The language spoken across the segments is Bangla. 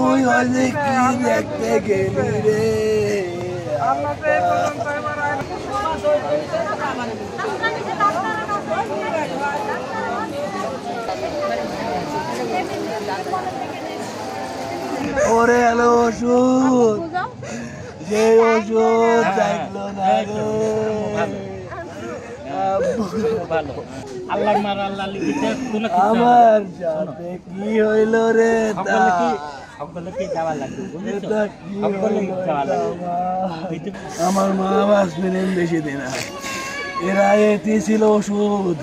তুই হলে কি দেখতে গেলি রে? ওরে এলো ওষুধ, যে ওষুধ চাইলো না রে। আমার সাথে কি হইল রে? আমার মা বাঁচবেন বেশি দিন, এরা এতে ছিল ওষুধ,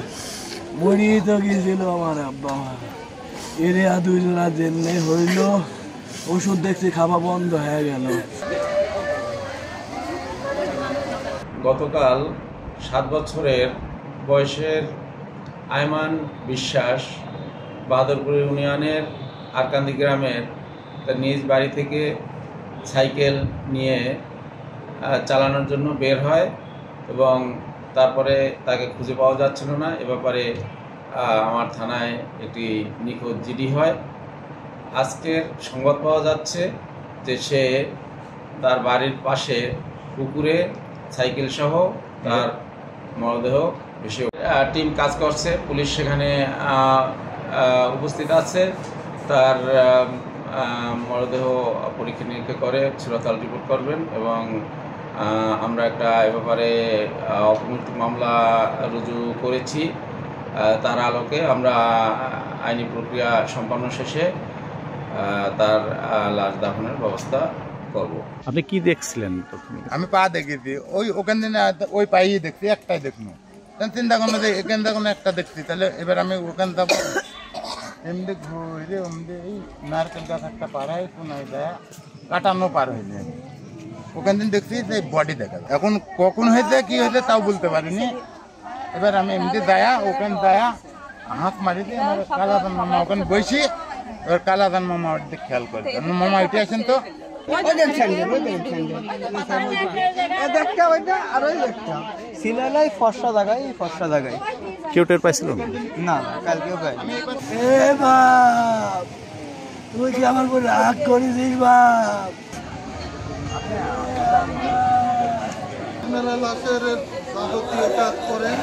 মরি তো গেছিল আমার আব্বা মা। এরে দুইজনের জন্য হইল ওষুধ, দেখছি খাওয়া বন্ধ হয়ে গেল। গতকাল 7 বছরের বয়সের আয়মান বিশ্বাস বাহাদুরপুর ইউনিয়নের আরকান্দি গ্রামের তার নিজ বাড়ি থেকে সাইকেল নিয়ে চালানোর জন্য বের হয় এবং তারপরে তাকে খুঁজে পাওয়া যাচ্ছিল না। এ ব্যাপারে আমার থানায় একটি নিখোঁজ জিডি হয়। আজকের সংবাদ পাওয়া যাচ্ছে যে সে তার বাড়ির পাশে পুকুরে সাইকেল সহ তার মরদেহ ভেসে টিম কাজ করছে, পুলিশ সেখানে উপস্থিত আছে। তার মরদেহ পরীক্ষা নিরীক্ষা করে সুরতাল রিপোর্ট করবেন এবং আমরা একটা এ ব্যাপারে অপমৃত্যু মামলা রুজু করেছি। তার আলোকে আমরা আইনি প্রক্রিয়া সম্পন্ন শেষে তার লাশ দাফনের ব্যবস্থা করব। আপনি কি দেখছিলেন প্রথমে? আমি পা দেখেছি, ওখান থেকে ওই পাই দেখছি, একটাই দেখলো। চিন্তা করলো যে এখান থেকে একটা দেখছি, তাহলে এবার আমি ওখান যাবো। এমনি ঘুরে এমনি এই নারকেল গাছ একটা পার হয়, শোনাই দেয় কাটানো পার হইলে ওখান থেকে দেখছি যে বডি দেখা যায়। এখন কখন হয়েছে কি হয়েছে তাও বলতে পারিনি। এবার আমি এমনি যায়া ওখানে যায়া হাঁক মারি দিই, আমার কালাদান মামা ওখানে বসি। এবার কালাদান মামা ওর দিকে খেয়াল করে, মামা উঠে আসেন তো কেউ টের পাইছিল না? কালকেও পাইনি। এ বাপ, তুই কি আমার উপর রাগ করেছিস বাপ? আপনারা লাশের যাবতীয় কাজ করেন।